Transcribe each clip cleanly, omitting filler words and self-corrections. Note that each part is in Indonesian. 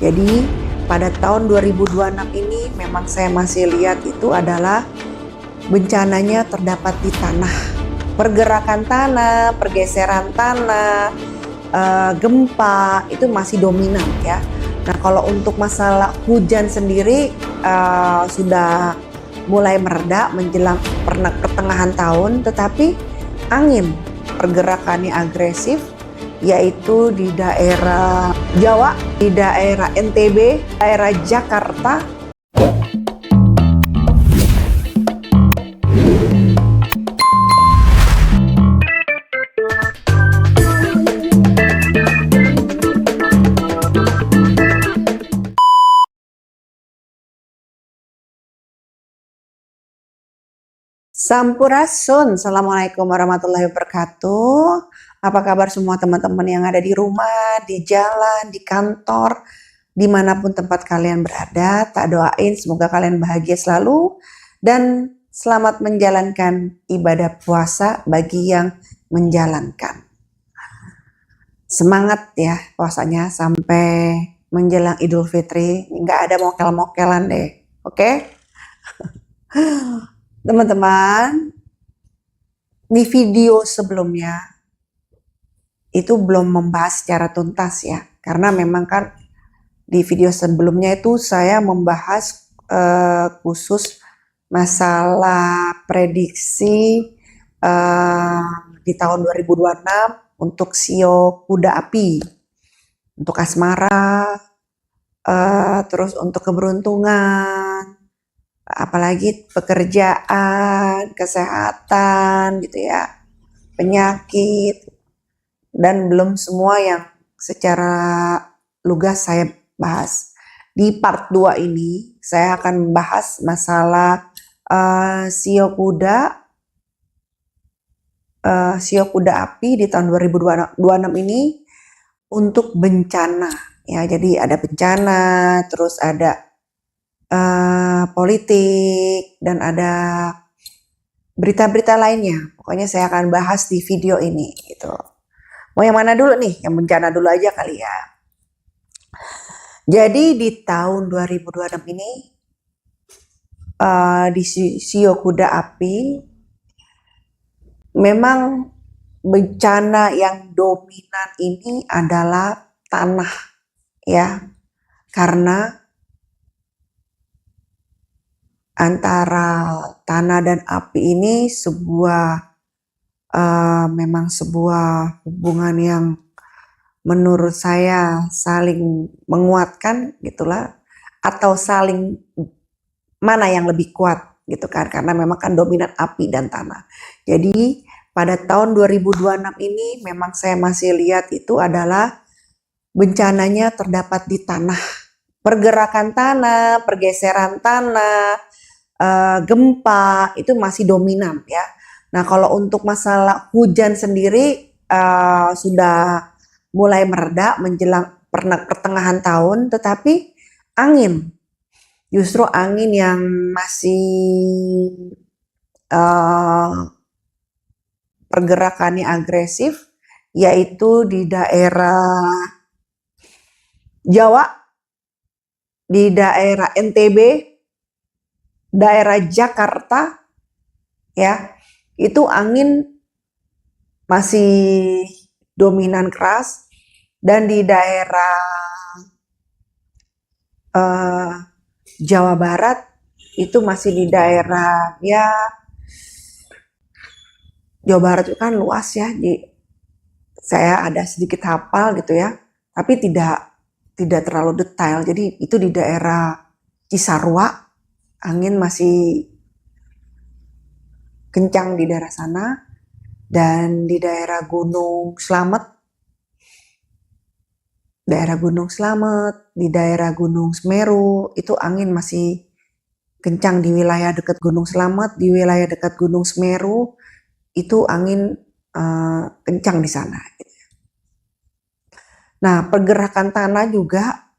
Jadi pada tahun 2026 ini memang saya masih lihat itu adalah bencananya terdapat di tanah. Pergerakan tanah, pergeseran tanah, gempa itu masih dominan ya. Nah kalau untuk masalah hujan sendiri sudah mulai mereda menjelang pertengahan tahun, tetapi angin pergerakannya agresif, yaitu di daerah Jawa, di daerah NTB, daerah Jakarta. Sampurasun, Assalamualaikum warahmatullahi wabarakatuh. Apa kabar semua teman-teman yang ada di rumah, di jalan, di kantor, dimanapun tempat kalian berada. Tak doain semoga kalian bahagia selalu dan selamat menjalankan ibadah puasa bagi yang menjalankan. Semangat ya puasanya sampai menjelang Idul Fitri. Nggak ada mokel-mokelan deh, oke? Teman-teman, di video sebelumnya itu belum membahas secara tuntas ya, karena memang kan di video sebelumnya itu saya membahas khusus masalah prediksi di tahun 2026 untuk sio kuda api, untuk asmara, terus untuk keberuntungan, apalagi pekerjaan, kesehatan gitu ya, penyakit, dan belum semua yang secara lugas saya bahas. Di part 2 ini saya akan membahas masalah sio kuda api di tahun 2026 ini untuk bencana ya. Jadi ada bencana, terus ada politik, dan ada berita-berita lainnya. Pokoknya saya akan bahas di video ini gitu. Mau yang mana dulu nih? Yang bencana dulu aja kali ya. Jadi di tahun 2026 ini di sio kuda api memang bencana yang dominan ini adalah tanah ya. Karena antara tanah dan api ini memang sebuah hubungan yang menurut saya saling menguatkan gitulah, atau saling mana yang lebih kuat gitu kan, karena memang kan dominan api dan tanah. Jadi pada tahun 2026 ini memang saya masih lihat itu adalah bencananya terdapat di tanah. Pergerakan tanah, pergeseran tanah, gempa itu masih dominan ya. Nah kalau untuk masalah hujan sendiri sudah mulai mereda menjelang pertengahan tahun, tetapi justru angin yang masih pergerakannya agresif, yaitu di daerah Jawa, di daerah NTB, daerah Jakarta ya, itu angin masih dominan keras, dan di daerah Jawa Barat itu masih di daerah ya, Jawa Barat itu kan luas ya, saya ada sedikit hafal gitu ya, tapi tidak terlalu detail. Jadi itu di daerah Cisarua angin masih kencang di daerah sana, dan di daerah Gunung Slamet, di daerah Gunung Semeru itu angin masih kencang. Di wilayah dekat Gunung Slamet, di wilayah dekat Gunung Semeru itu angin kencang di sana. Nah pergerakan tanah juga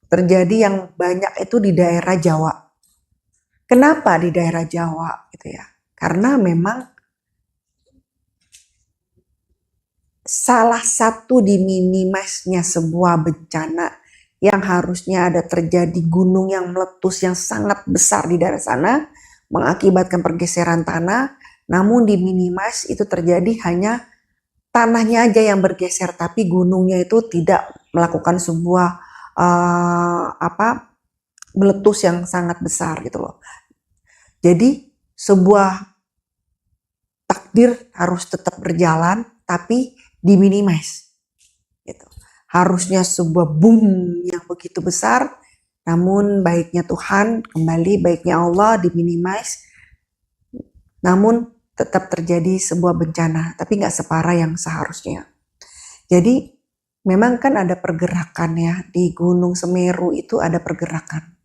terjadi yang banyak itu di daerah Jawa. Kenapa di daerah Jawa gitu ya? Karena memang salah satu diminimasinya sebuah bencana yang harusnya ada terjadi gunung yang meletus yang sangat besar di daerah sana, mengakibatkan pergeseran tanah, namun di minimize itu terjadi hanya tanahnya aja yang bergeser, tapi gunungnya itu tidak melakukan sebuah meletus yang sangat besar gitu loh. Jadi sebuah takdir harus tetap berjalan, tapi diminimize. Gitu. Harusnya sebuah boom yang begitu besar, namun baiknya Tuhan, kembali baiknya Allah diminimize, namun tetap terjadi sebuah bencana, tapi nggak separah yang seharusnya. Jadi memang kan ada pergerakan ya, di Gunung Semeru itu ada pergerakan.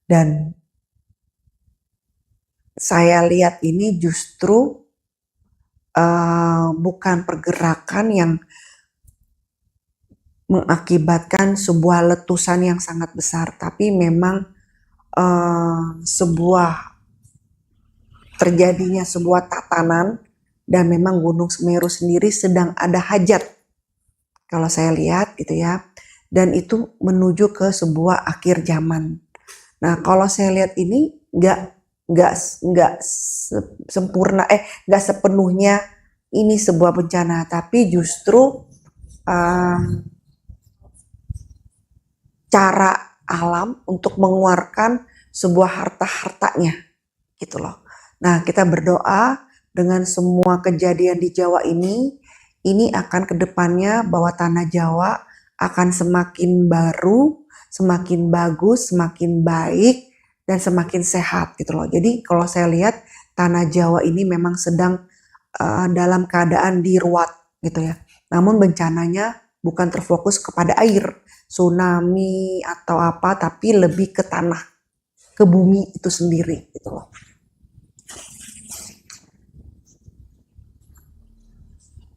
Dan saya lihat ini justru bukan pergerakan yang mengakibatkan sebuah letusan yang sangat besar, tapi memang terjadinya sebuah tatanan, dan memang Gunung Semeru sendiri sedang ada hajat kalau saya lihat gitu ya, dan itu menuju ke sebuah akhir zaman. Nah kalau saya lihat ini nggak sempurna, nggak sepenuhnya ini sebuah bencana, tapi justru cara alam untuk mengeluarkan sebuah harta-hartanya gitu loh. Nah kita berdoa dengan semua kejadian di Jawa ini akan kedepannya bahwa tanah Jawa akan semakin baru, semakin bagus, semakin baik, dan semakin sehat gitu loh. Jadi kalau saya lihat tanah Jawa ini memang sedang dalam keadaan diruat gitu ya. Namun bencananya bukan terfokus kepada air, tsunami atau apa, tapi lebih ke tanah, ke bumi itu sendiri gitu loh.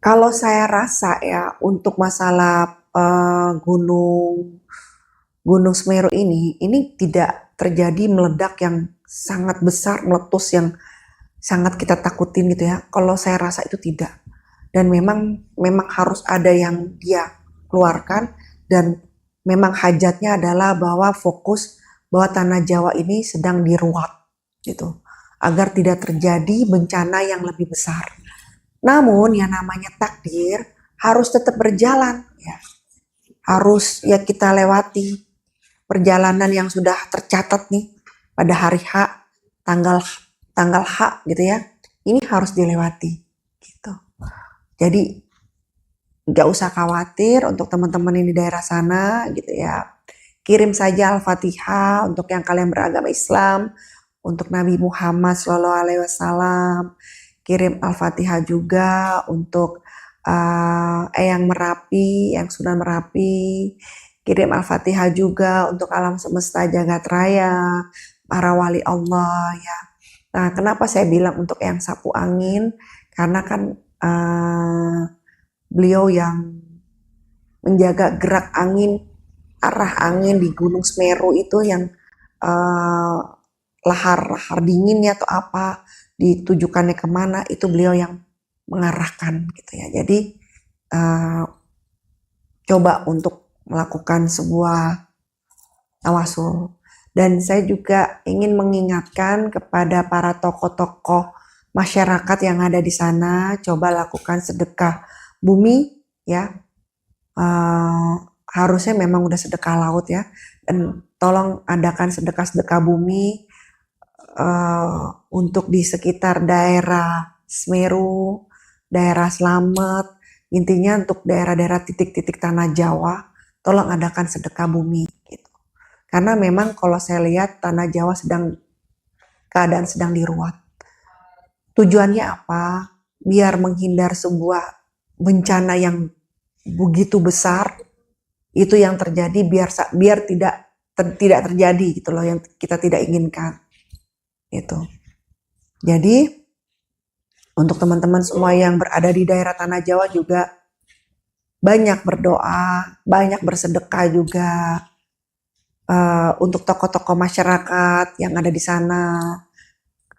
Kalau saya rasa ya untuk masalah Gunung Semeru ini tidak terjadi meledak yang sangat besar, meletus yang sangat kita takutin gitu ya. Kalau saya rasa itu tidak. Dan memang harus ada yang dia keluarkan, dan memang hajatnya adalah bahwa fokus bahwa tanah Jawa ini sedang diruat gitu, agar tidak terjadi bencana yang lebih besar. Namun yang namanya takdir harus tetap berjalan ya. Harus ya kita lewati perjalanan yang sudah tercatat nih pada hari H, tanggal H gitu ya. Ini harus dilewati gitu. Jadi nggak usah khawatir untuk teman-teman ini di daerah sana gitu ya. Kirim saja Al-Fatihah untuk yang kalian beragama Islam, untuk Nabi Muhammad SAW. Kirim Al-Fatihah juga untuk Eyang Merapi, yang Sunan Merapi. Kirim Al-Fatihah juga untuk alam semesta jagat raya, para wali Allah ya. Nah, kenapa saya bilang untuk Eyang Sapu Angin? Karena kan beliau yang menjaga gerak angin, arah angin di Gunung Semeru itu yang lahar dinginnya atau apa ditujukannya kemana, itu beliau yang mengarahkan gitu ya. Jadi coba untuk melakukan sebuah tawasul. Dan saya juga ingin mengingatkan kepada para tokoh-tokoh masyarakat yang ada di sana, coba lakukan sedekah bumi ya. Harusnya memang udah sedekah laut ya, dan tolong adakan sedekah-sedekah bumi untuk di sekitar daerah Semeru, daerah Slamet, intinya untuk daerah-daerah titik-titik tanah Jawa, tolong adakan sedekah bumi gitu. Karena memang kalau saya lihat tanah Jawa keadaan sedang diruat. Tujuannya apa? Biar menghindar sebuah bencana yang begitu besar, itu yang terjadi biar tidak terjadi gitu loh, yang kita tidak inginkan itu. Jadi untuk teman-teman semua yang berada di daerah tanah Jawa juga banyak berdoa, banyak bersedekah juga untuk tokoh-tokoh masyarakat yang ada di sana,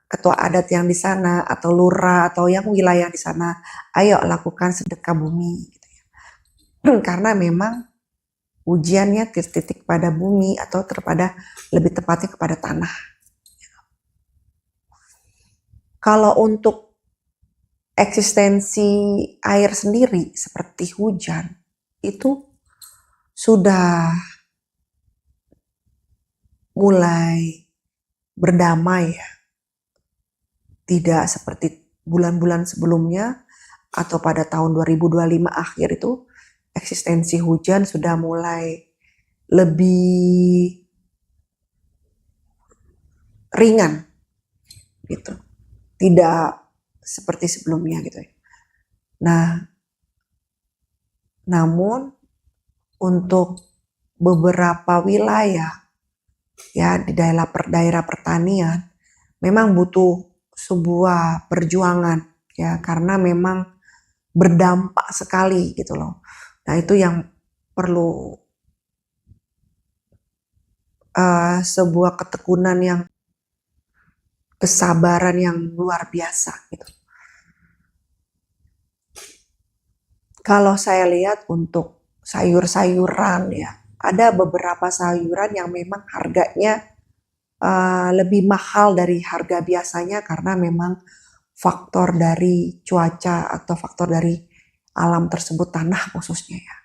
ketua adat yang di sana, atau lurah, atau yang wilayah di sana. Ayo lakukan sedekah bumi gitu ya. Karena memang ujiannya titik-titik pada bumi atau lebih tepatnya kepada tanah. Kalau untuk eksistensi air sendiri seperti hujan itu sudah mulai berdamai ya. Tidak seperti bulan-bulan sebelumnya atau pada tahun 2025 akhir itu eksistensi hujan sudah mulai lebih ringan gitu. Tidak seperti sebelumnya gitu ya. Nah, namun untuk beberapa wilayah ya di daerah pertanian memang butuh sebuah perjuangan ya, karena memang berdampak sekali gitu loh. Nah itu yang perlu sebuah ketekunan yang kesabaran yang luar biasa gitu. Kalau saya lihat untuk sayur-sayuran ya, ada beberapa sayuran yang memang harganya lebih mahal dari harga biasanya karena memang faktor dari cuaca atau faktor dari alam tersebut, tanah khususnya ya.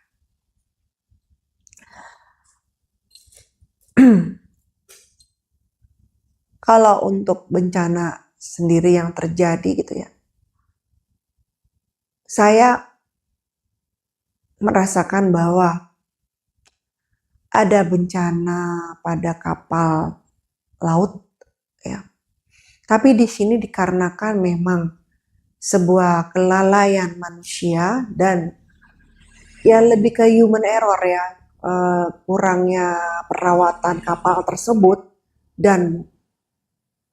Kalau untuk bencana sendiri yang terjadi gitu ya, saya merasakan bahwa ada bencana pada kapal laut ya. Tapi di sini dikarenakan memang sebuah kelalaian manusia dan ya lebih ke human error ya, kurangnya perawatan kapal tersebut dan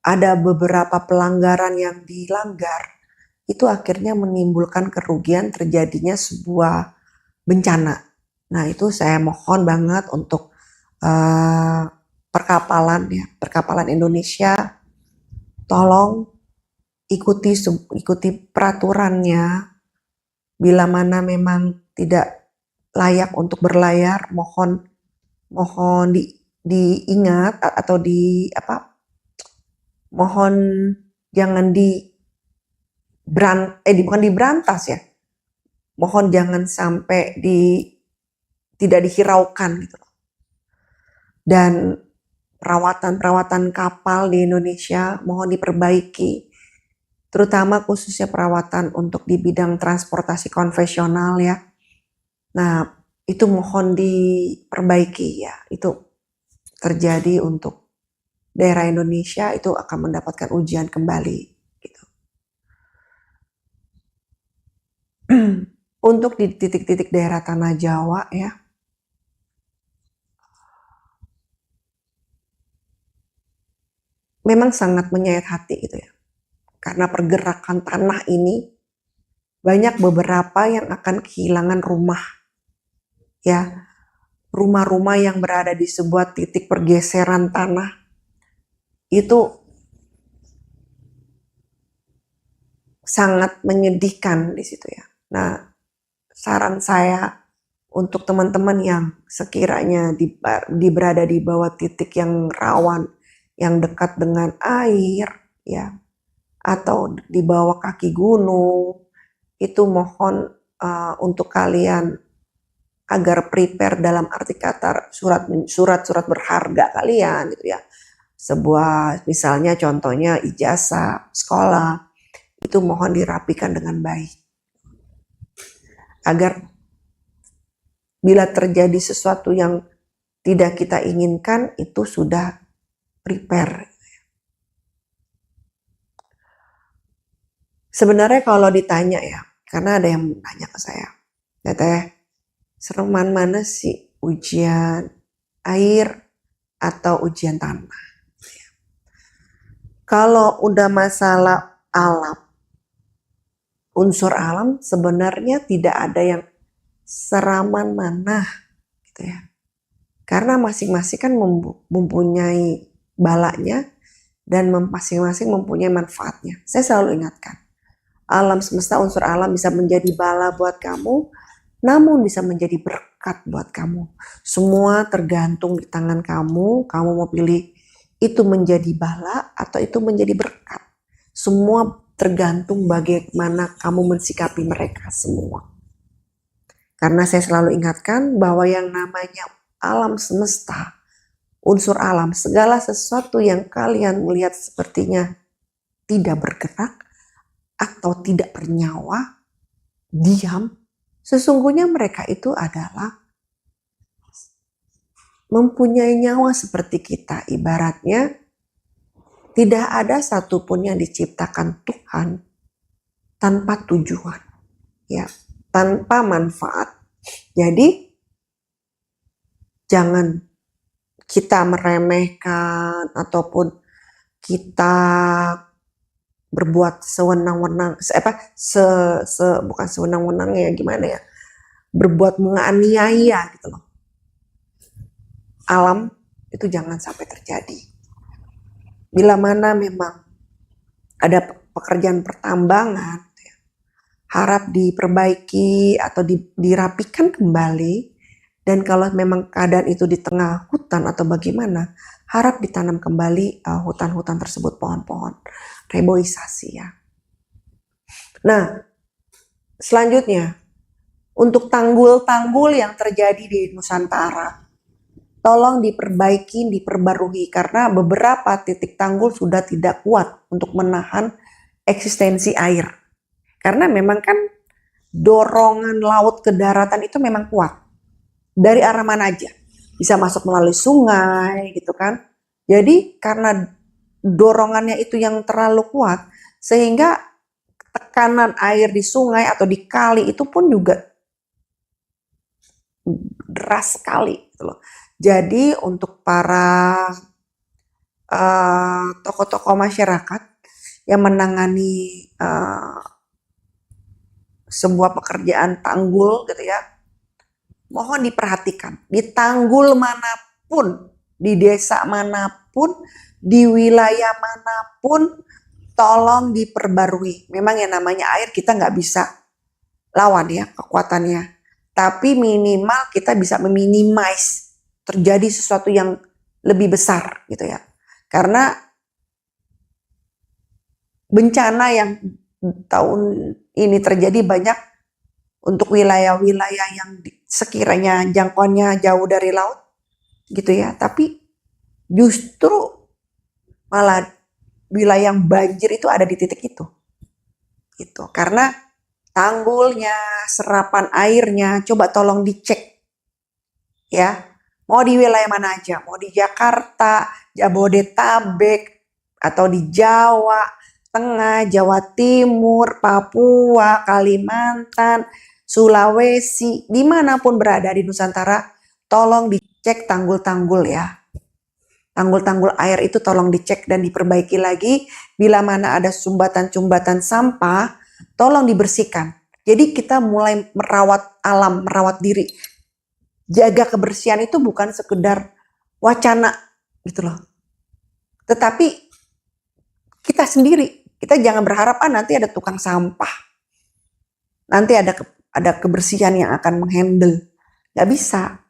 ada beberapa pelanggaran yang dilanggar, itu akhirnya menimbulkan kerugian terjadinya sebuah bencana. Nah itu saya mohon banget untuk perkapalan Indonesia, tolong ikuti peraturannya. Bila mana memang tidak layak untuk berlayar, mohon diingat atau mohon jangan bukan diberantas ya. Mohon jangan sampai tidak dihiraukan gitu loh. Dan perawatan kapal di Indonesia mohon diperbaiki, terutama khususnya perawatan untuk di bidang transportasi konvensional ya. Nah, itu mohon diperbaiki ya. Itu terjadi untuk daerah Indonesia, itu akan mendapatkan ujian kembali gitu. Untuk di titik-titik daerah Tanah Jawa ya, memang sangat menyayat hati gitu ya. Karena pergerakan tanah ini banyak beberapa yang akan kehilangan rumah ya. Rumah-rumah yang berada di sebuah titik pergeseran tanah itu sangat menyedihkan di situ ya. Nah, saran saya untuk teman-teman yang sekiranya berada di bawah titik yang rawan, yang dekat dengan air ya, atau di bawah kaki gunung, itu mohon untuk kalian agar prepare dalam arti kata surat-surat berharga kalian gitu ya. Sebuah misalnya contohnya ijazah sekolah, itu mohon dirapikan dengan baik. Agar bila terjadi sesuatu yang tidak kita inginkan, itu sudah prepare. Sebenarnya kalau ditanya ya, karena ada yang tanya ke saya, Teteh, sereman mana sih, ujian air atau ujian tanah? Kalau udah masalah alam, unsur alam sebenarnya tidak ada yang seraman mana gitu ya. Karena masing-masing kan mempunyai balanya dan masing-masing mempunyai manfaatnya. Saya selalu ingatkan, alam semesta, unsur alam bisa menjadi bala buat kamu, namun bisa menjadi berkah berkat buat kamu. Semua tergantung di tangan kamu. Kamu mau pilih itu menjadi bala atau itu menjadi berkat. Semua tergantung bagaimana kamu mensikapi mereka semua. Karena saya selalu ingatkan bahwa yang namanya alam semesta, unsur alam, segala sesuatu yang kalian melihat sepertinya tidak bergerak atau tidak bernyawa, diam, sesungguhnya mereka itu adalah mempunyai nyawa seperti kita. Ibaratnya tidak ada satupun yang diciptakan Tuhan tanpa tujuan, ya, tanpa manfaat. Jadi jangan kita meremehkan ataupun kita berbuat sewenang-wenang, bukan sewenang-wenang ya, gimana ya, berbuat menganiaya gitu loh. Alam itu jangan sampai terjadi. Bila mana memang ada pekerjaan pertambangan, harap diperbaiki atau dirapikan kembali. Dan kalau memang keadaan itu di tengah hutan atau bagaimana, harap ditanam kembali hutan-hutan tersebut, pohon-pohon, reboisasi ya. Nah, selanjutnya, untuk tanggul-tanggul yang terjadi di Nusantara, tolong diperbaiki, diperbarui, karena beberapa titik tanggul sudah tidak kuat untuk menahan eksistensi air. Karena memang kan dorongan laut ke daratan itu memang kuat. Dari arah mana aja. Bisa masuk melalui sungai gitu kan. Jadi karena dorongannya itu yang terlalu kuat, sehingga tekanan air di sungai atau di kali itu pun juga deras sekali gitu loh. Jadi untuk para tokoh-tokoh masyarakat yang menangani sebuah pekerjaan tanggul gitu ya, mohon diperhatikan, di tanggul manapun, di desa manapun, di wilayah manapun, tolong diperbarui. Memang yang namanya air kita nggak bisa lawan ya kekuatannya, tapi minimal kita bisa meminimais terjadi sesuatu yang lebih besar gitu ya. Karena bencana yang tahun ini terjadi banyak untuk wilayah-wilayah yang sekiranya jangkauannya jauh dari laut gitu ya, tapi justru malah wilayah yang banjir itu ada di titik itu gitu. Karena tanggulnya, serapan airnya coba tolong dicek ya, mau di wilayah mana aja, mau di Jakarta, Jabodetabek, atau di Jawa Tengah, Jawa Timur, Papua, Kalimantan, Sulawesi, dimanapun berada di Nusantara, tolong dicek tanggul-tanggul ya. Tanggul-tanggul air itu tolong dicek dan diperbaiki lagi. Bila mana ada sumbatan-sumbatan sampah, tolong dibersihkan. Jadi kita mulai merawat alam, merawat diri. Jaga kebersihan itu bukan sekedar wacana gitu loh. Tetapi kita sendiri, kita jangan berharap nanti ada tukang sampah. Nanti ada kebersihan yang akan menghandle. Gak bisa.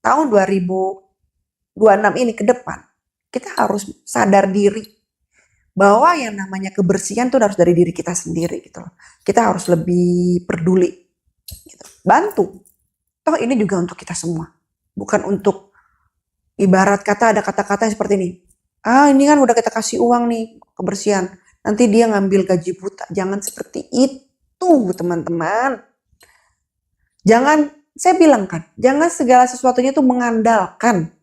Tahun 2026 ini ke depan, kita harus sadar diri bahwa yang namanya kebersihan itu harus dari diri kita sendiri gitu loh. Kita harus lebih peduli gitu. Bantu. Toh ini juga untuk kita semua. Bukan untuk ibarat kata ada kata-kata seperti ini. Ini kan udah kita kasih uang nih kebersihan. Nanti dia ngambil gaji buta. Jangan seperti itu teman-teman. Jangan, saya bilang kan, jangan segala sesuatunya itu mengandalkan.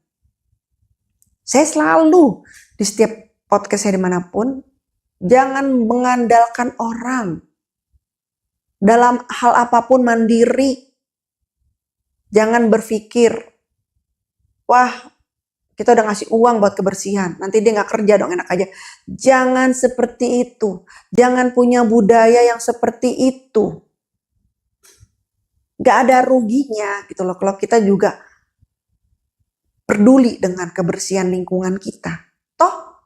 Saya selalu di setiap podcast saya dimanapun, jangan mengandalkan orang. Dalam hal apapun mandiri. Jangan berpikir, wah kita udah ngasih uang buat kebersihan, nanti dia gak kerja dong, enak aja. Jangan seperti itu. Jangan punya budaya yang seperti itu. Gak ada ruginya gitu loh kalau kita juga peduli dengan kebersihan lingkungan kita. Toh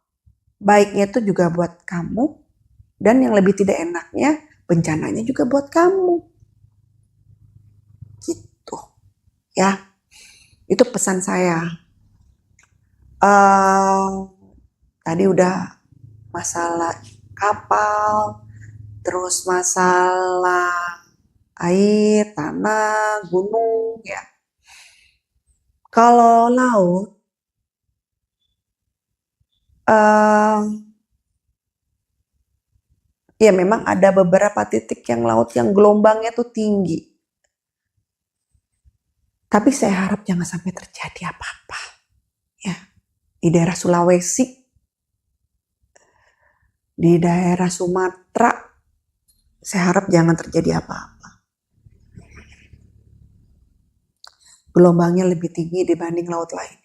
baiknya itu juga buat kamu, dan yang lebih tidak enaknya bencananya juga buat kamu. Gitu. ya. Itu pesan saya. Eh, Tadi udah masalah kapal, terus masalah air, tanah, gunung, ya. Kalau laut, eh, ya memang ada beberapa titik yang laut yang gelombangnya tuh tinggi. Tapi saya harap jangan sampai terjadi apa-apa. Ya, di daerah Sulawesi, di daerah Sumatera, saya harap jangan terjadi apa-apa. Gelombangnya lebih tinggi dibanding laut lain.